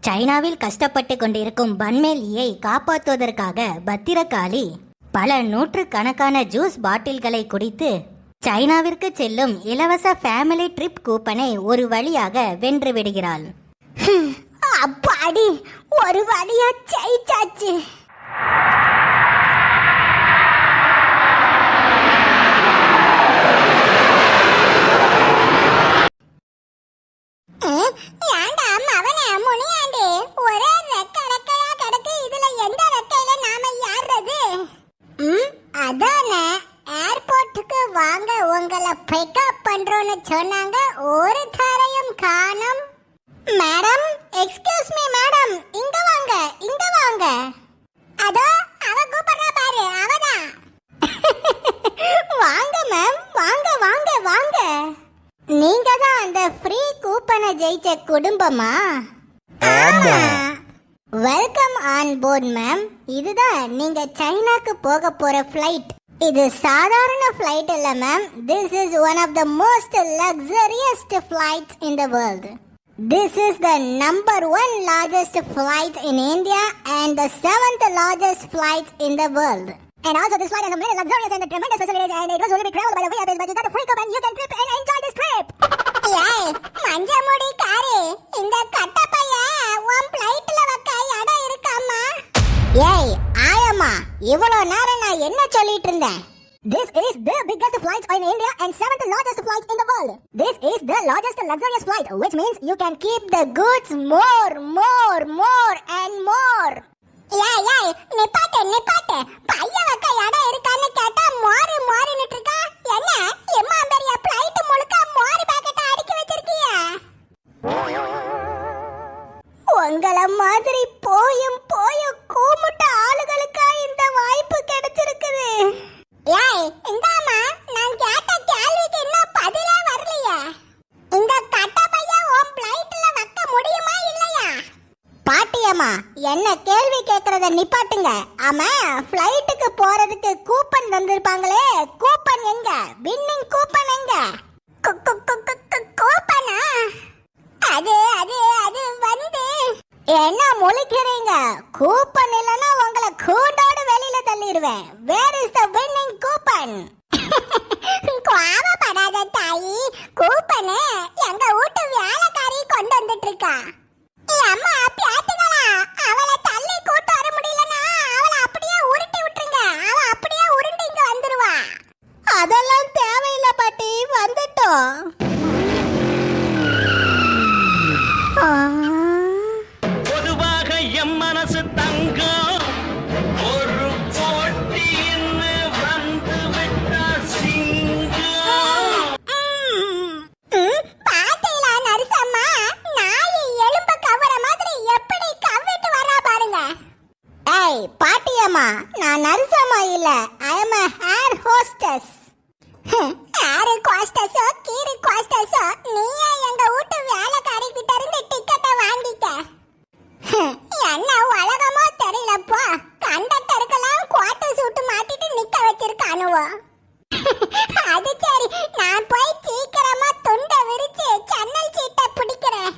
சைனாவில் கஷ்டப்பட்டு கொண்டிருக்கும் பன்மேலியை காப்பாற்றுவதற்காக பத்திரகாளி பல நூற்றுக்கணக்கான ஜூஸ் பாட்டில்களை குடித்து சைனாவிற்கு செல்லும் இலவச ஃபேமிலி ட்ரிப் கூப்பனை ஒரு வழியாக வென்று விடுகிறாள். அப்பாடி, ஒரு வழியா ஜெயிச்சாச்சு. சொன்னாங்க, ஒரு தரையும் காணோம். மேடம், எக்ஸ்கியூஸ் மீ மேடம், இங்க வாங்க, இங்க வாங்க. அதோ அவ கூப்பிடுறா பாரு, அவதான். வாங்க மேம், வாங்க வாங்க வாங்க. நீங்க தான் அந்த ஃப்ரீ கூப்பனை ஜெயிச்ச குடும்பமா? ஆமா. Welcome on board ma'am. இதுதான் நீங்க சைனாக்கு போக போற ஃப்ளைட். இது சாதாரண ஃப்ளைட் இல்ல ma'am. This is one of the most luxurious flights in the world. This is the number 1 largest flight in India and the 7th largest flight in the world. And also this flight has a many luxurious and tremendous facilities, and it was only traveled by the way but you got a free cup and you can trip and enjoy this trip. ஏய் மஞ்சமுடி காரே, இந்த கட்டப்பைய உன் ஃளைட்ல வைக்க இடம் இருக்காமா? ஏய் ஆயம்மா, இவ்வளவு நேரம் நான் என்ன சொல்லிட்டு இருந்தேன்? This is the biggest flight in India and 7th largest flight in the world. This is the largest luxurious flight, which means you can keep the goods more and more. ஏய் நிப்பாட்டு நிப்பாட்டு, பைய வைக்க இடம் இருக்கான்னு கேட்டா மோருன்னுட்டு இருக்கா. என்ன எம்மா பெரிய ஃளைட் முழுக்க மோரு பாக்கெட் அடுக்கி வச்சிருக்கீங்க? உங்கள மாதிரி போயும் கூமுட்ட ஆளுகளுக்கா இந்த வாய்ப்பு கிடைச்சிருக்குது. ஏய் இந்தாமா, நான் கேட்ட கேள்விக்கு இன்னும் பதிலே வரலையே. இந்த கட்டப்பைய உன் ஃளைட்ல வைக்க முடியுமா இல்லையா? பாட்டியம்மா, என்ன கேள்வி கேக்குறத நிப்பாட்டுங்க. ஆமா, ஃளைட்டுக்கு போறதுக்கு கூப்பன் தந்திருப்பாங்களே, கூப்பன் எங்க? வின்னிங் கூப்பன் எங்க? கூப்பனா? அது வந்து என்ன முழிக்கிறீங்க? கூப்பன் இல்லனா உங்களை கூண்டோட வெளியில தள்ளிடுவேன். Where is the winning coupon? கோவப்படாத தாயி, கூப்பன் எங்க வீட்டு வேலைக்காரி கொண்டு வந்துட்டு இருக்கா. அம்மா பியாத்துகளா, அவளை தள்ளி கூட்டு வர முடியலனா அவளை அப்படியே உருட்டி விட்டுருங்க. அவ அப்படியே உருண்டு இங்க வந்துருவா. அதெல்லாம் தேவையில்லை பாட்டி, வந்துட்டோம். பொதுவாக எம் மனசு தங்கம், ஒரு போட்டின்னு வந்து விட்டா சிங்கம். பாத்தீங்களா நரிசம்மா, நாய் எலும்ப கவர மாதிரி எப்படி கவ்விட்டு வரா பாருங்க. ஏய் பாட்டியம்மா, நான் நரிசம்மா இல்ல, I am a air hostess. ஏர் ஹோஸ்டஸோ கீரி ஹோஸ்டஸோ, நீயே எங்க வீட்டு வேலைக்காரி கிட்ட இருந்து டிக்கெட்டை வாங்கிக்க. என்ன உலகமோ தெரியலப்பா, கண்டக்டருக்கெல்லாம் கோட்டை சூட்டு மாட்டிட்டு நிக்க வச்சிருக்கானுவோ. அது சரி, நான் போய் சீக்கிரமா துண்டை விரிச்சு ஜன்னல் சீட்டை பிடிக்கிறேன்.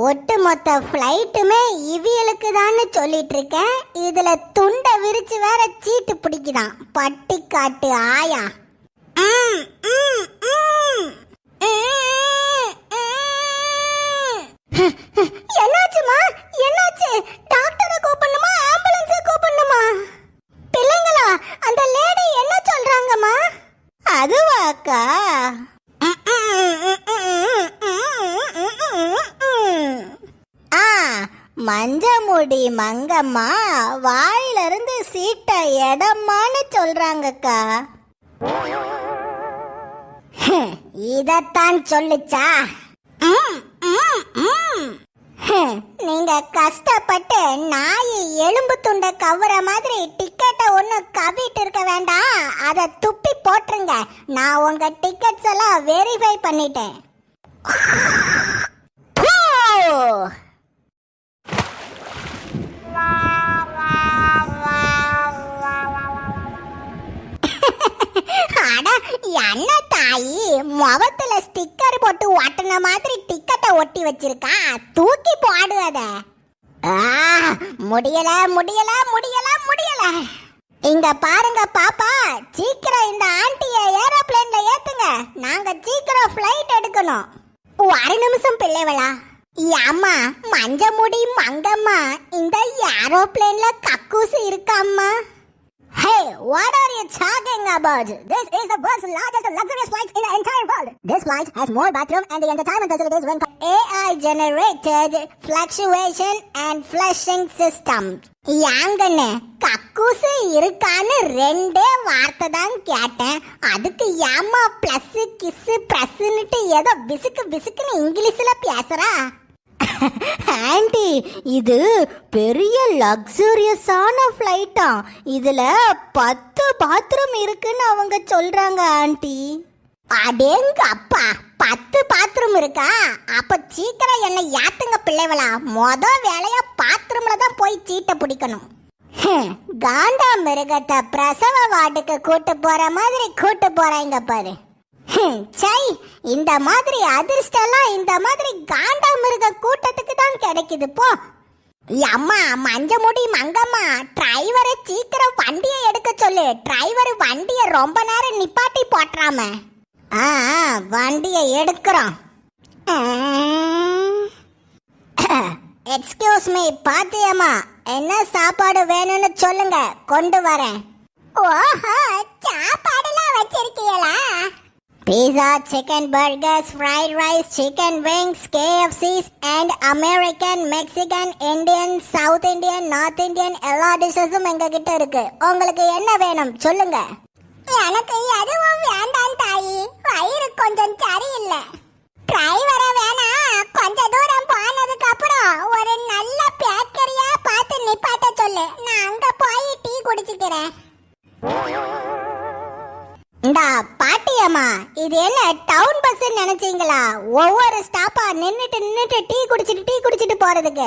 ஒட்டுமொத்த ஃப்ளைட்டுமே இவியலுக்கு தான் சொல்லிட்டு இருக்கேன். இதுல துண்டை விரிச்சு வேற சீட்டு பிடிக்குதான் பட்டிக்காட்டு ஆயா. என்னாச்சுமா? என்னாச்சு? டாக்டரை கூப்பிடணுமா, ஆம்புலன்ஸை கூப்பிடணுமா? பிள்ளைங்களா, அந்த லேடி என்ன சொல்றாங்கம்மா? அதுவாக்கா? மஞ்சமுடி மங்கம்மா வாயிலிருந்து சீட்ட இடமான்னு சொல்றாங்கக்கா. இதத்தான் சொல்லுச்சா? நீங்க கஷ்டப்பட்டு நாய் எலும்பு துண்டை கவுற மாதிரி டிக்கெட்டை ஒண்ணு கவிட்டு இருக்க வேண்டாம். அதை துப்பி போட்டுருங்க. நான் உங்க டிக்கெட்ஸ் எல்லாம் வெரிஃபை பண்ணிட்டேன். என்ன தாயி, முகத்துல ஸ்டிக்கர் போட்டு ஒட்டின மாதிரி டிக்கெட்டை ஒட்டி வச்சிருக்கா, தூக்கி போடு அத. முடியல முடியல முடியல முடியல. இங்க பாருங்க பாப்பா, சீக்கிரம் இந்த ஆண்டிய ஏரோப்ளேன்ல ஏத்துங்க, நாங்க சீக்கிரம் ஃப்ளைட் எடுக்கணும். ஒரு நிமிஷம் பிள்ளைவளா. அம்மா மஞ்ச முடி மங்கம்மா, இந்த ஏரோப்ளேன்ல கக்கூசு இருக்காம்மா? Hey, what are you talking about? This is the world's largest and luxurious flight in the entire world. This flight has more bathroom and the entertainment facilities when AI generated fluctuation and flushing system. யாங்கன்னு கக்கூசு இருக்கான்னு ரெண்டே வார்த்தை தான் கேட்டேன், அதுக்கு ஏமா plus kiss பிரஸ்னுட்டு ஏதோ பிசுக்கு பிசுக்குன்னு இங்கிலீஷ்ல பேசுறா? ஆண்டி, இது பெரிய லக்ஸூரியஸான ஃப்ளைட்டா, இதுல 10 பாத்ரூம் இருக்குன்னு அவங்க சொல்றாங்க ஆண்டி. அடேங்க அப்பா, 10 பாத்ரூம் இருக்கா? அப்ப சீக்கிரம் என்ன யாத்துங்க பிள்ளைவளா, மொத வேலையா பாத்ரூம்ல தான் போய் சீட்டை பிடிக்கணும். காண்டா மிருகத்தை பிரசவ வார்டுக்கு கூட்டு போற மாதிரி கூட்டு போறாங்க பாரு. சை, இந்த மாதிரி அதிர்ஷ்டம்லாம் இந்த மாதிரி காண்டா மிருக கூட்டத்துக்கு தான் கிடைக்குது போ. அம்மா மஞ்ச முடி மங்கம்மா, டிரைவரை சீக்கிரம் வண்டியை எடுக்க சொல்லு. டிரைவர் வண்டியை ரொம்ப நேரம் நிப்பாட்டி போட்டுறாம. வண்டியை எடுக்கிறோம். எக்ஸ்கியூஸ் மீ பாத்தியம்மா, என்ன சாப்பாடு வேணும்னு சொல்லுங்க, கொண்டு வரேன். ஓஹோ, சாப்பாடுலாம் வச்சிருக்கீங்களா? Pizza, chicken burgers, fried rice, chicken wings, KFCs and American, Mexican, Indian, South Indian, North Indian எல்லா டிஷ்ஷஸும் எங்க கிட்ட இருக்கு. உங்களுக்கு என்ன வேணும் சொல்லுங்க. எனக்கு எதுவும் வேண்டாம் தாயி, வயிறு கொஞ்சம் சரியில்லை. டிரைவரை வேணா, கொஞ்ச தூரம் போனதுக்கு அப்புறம் ஒரு நல்ல பேக்கரியா பார்த்து நிப்பாட்ட சொல்லு, நான் அங்க போய் டீ குடிச்சுக்கிறேன். இந்தா பாட்டியம்மா, இது என்ன டவுன் பஸ் நினைச்சீங்களா? ஒவ்வொரு ஸ்டாப்பா நின்னுட்டு டீ குடிச்சிட்டு போறதுக்கு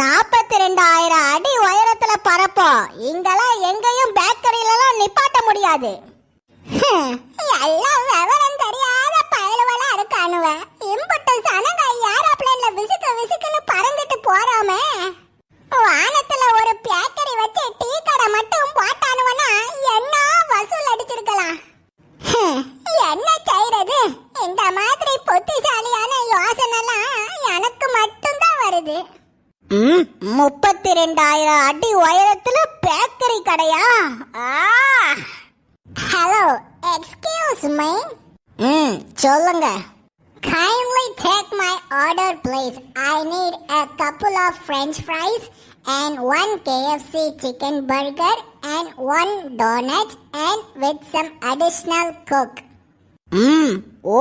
42,000 அடி உயரத்துல பறப்போம். இங்கெல்லாம் எங்கேயும் பேக்கரியிலலாம் நிப்பாட்ட முடியாது. எல்லாம் விவரம் தெரியாத பயலுவலா இருக்கானுவ. இம்புட்டு சனங்க ஏரோப்ளேன்ல விசுக்குன்னு பறந்துட்டு போறாமே. வானத்துல ஒரு பேக்கரி வச்சு டீ கடை மட்டும் போட்டானுவனா என்ன வசூல் அடிச்சிருக்கலாம். என்ன செய்யறது, இந்த மாதிரி புத்திசாலியான யோசனைலாம் எனக்கு மட்டும்தான் வருது. 32,000 அடி உயரத்துல பேக்கரி கடையா? Hello, excuse me. சொல்லுங்க. Kindly take my order please. I need a couple of french fries and 1 KFC chicken burger and 1 donut and with some additional coke.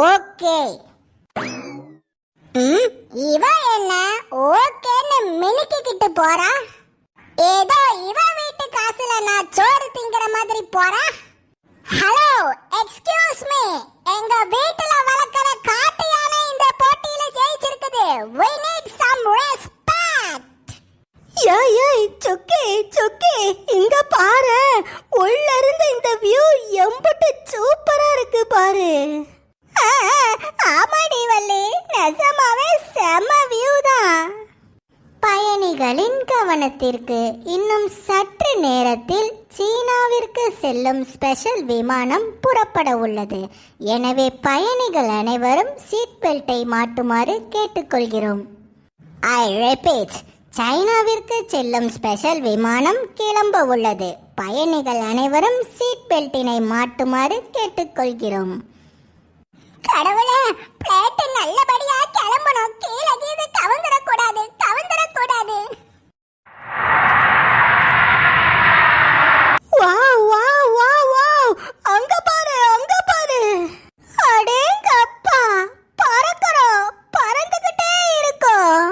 Okay. இவ என்ன ஓகேன்னு மினுக்கிட்டு போறா? ஏதோ இவ வீட்டு காசுல நான் சோறு திங்கிற மாதிரி போறா. Hello, excuse me. எங்க வீட்டுல வளர்க்கிற காட்டு யானை இந்த போட்டியில ஜெயிச்சிருக்குது. We need some respect. ஏய் சொக்கே, இங்க பாரு, உள்ள இருந்து இந்த வியூ எம்புட்டு சூப்பரா இருக்கு பாரு. ஆமாடி வள்ளி, நிஜமாவே செம வியூ தான். பயணிகளின் கவனத்திற்கு, இன்னும் சற்று நேரத்தில் சீனாவிற்கு செல்லும் ஸ்பெஷல் விமானம் புறப்பட உள்ளது. எனவே பயணிகள் அனைவரும் சீட் பெல்ட்டை மாட்டுமாறு கேட்டுக்கொள்கிறோம். ஐ ரிப்பீட், சைனாவிற்கு செல்லும் ஸ்பெஷல் விமானம் கிளம்ப உள்ளது. பயணிகள் அனைவரும் சீட் பெல்ட்டினை மாட்டுமாறு கேட்டுக்கொள்கிறோம். கடவுளே, பிளேட் நல்லபடியா கிளம்பணும். கீழே கீழே கவுந்துடக்கூடாது. வாவ், அங்க பாரு. அடேங்கப்பா, பறக்கிறோம், பறந்துகிட்டே இருக்கோம்.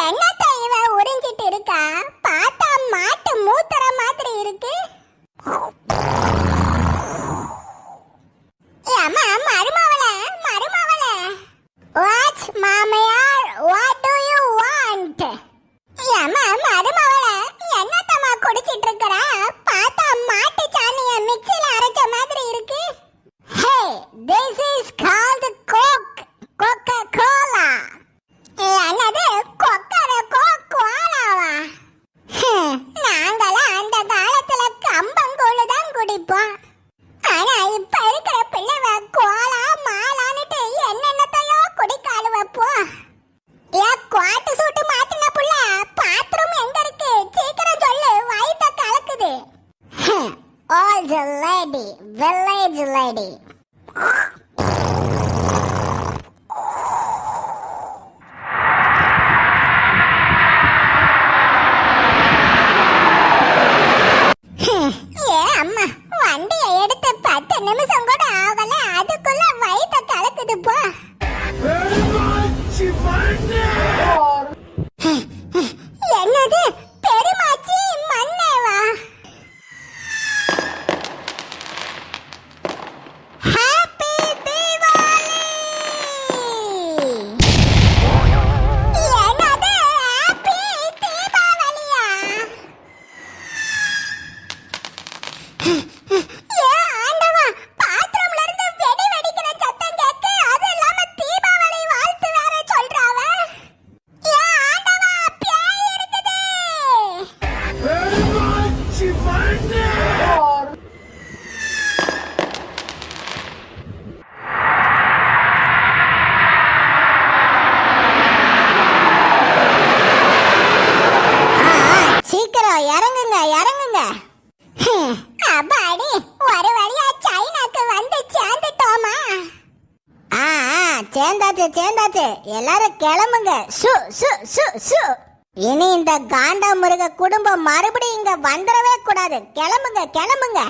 என்னத்த இவ மாமையார், what do you want? ஏம்மா மருமவளே, என்னத்தம்மா குடிச்சிட்டு இருக்கற? பார்த்தா மாட்டு சாணிய மிக்ஸில அரைச்ச மாதிரி இருக்கு. Hey, this is called Coke, Coca-Cola. என்னது Coca-Cola-வா? நாங்களாம் அந்த காலத்துல கம்பங்கூழு தான் குடிப்போம். ஆனா இப்ப இருக்கிற பிள்ளைவ கோலா மாலான்னுட்டு என்னென்னத்தையோ குடிக்காலுவப்போ. குவாட்டு சூட்டு மாட்டின புள்ள, பாத்ரூம் எங்க இருக்கு? சீக்கிரம் சொல்லு, வயித்த கலக்குது. Old lady, village lady. அம்மா, வண்டியை எடுத்து 10 நிமிஷம் கூட ஆகல, அதுக்குள்ள வயித்த கலக்குது போ. என்னது பெருமாச்சி மண்ணேவா? ஹாப்பி தீபாவளி! என்னது ஹாப்பி தீபாவளியா? ஆண்டவா, பாத்ரூம்ல இருந்து வெடி வெடிக்கிற சத்தம் கேக்கு, அது இல்லாம தீபாவளி வாழ்த்து வேற சொல்றாவ. ஆண்டவா, பேய் இருக்குது. சீக்கிரம் இறங்குங்க, இறங்குங்க. அப்பாடி, ஒரு வழியா சைனாக்கு வந்து சேர்ந்துட்டோமா? சேர்ந்தாச்சு. எல்லாரும் கிளம்புங்க. இனி இந்த காண்டாமிருக குடும்பம் மறுபடியும் இங்க வந்துடவே கூடாது. கிளம்புங்க.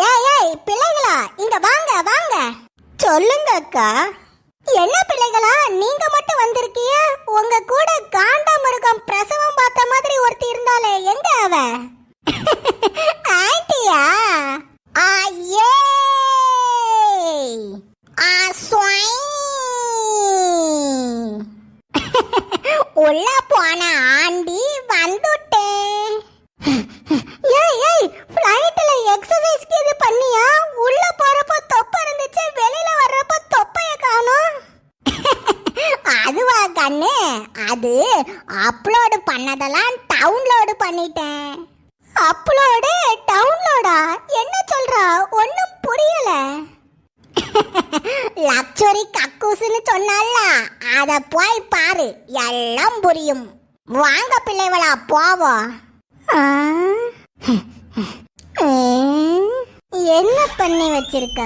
ஏய் பிள்ளைகளா, இங்க வாங்க. சொல்லுங்க அக்கா. என்ன பிள்ளைகளா, நீங்க மட்டும் வந்திருக்கீங்க? உங்க கூட காண்டாமிருகம் பிரசவம் பார்த்த மாதிரி ஒருத்தி இருந்தாலே, எங்க அவ? ஆண்டியா? ஐயே! உள்ள போன ஆண்டி வந்துட்டேன். ஏய் ஃளைட்ல எக்ஸர்சைஸ்க்கு இது பண்ணியா? உள்ள போறப்ப தொப்பை இருந்துச்சு, வெளியில வர்றப்ப தொப்பைய காணோம். அதுவா கண்ணு, அது அப்லோட் பண்ணதெல்லாம் டவுன்லோட் பண்ணிட்டேன். அப்லோடு டவுன்லோடா? என்ன சொல்றா? ஒண்ணும் புரியல. லக்ஸரி கக்கூஸ்னு சொன்னால, அத போய் பாரு, எல்லாம் புரியும். வாங்க பிள்ளைகளா, போவோம். என்ன பண்ணி வச்சிருக்க?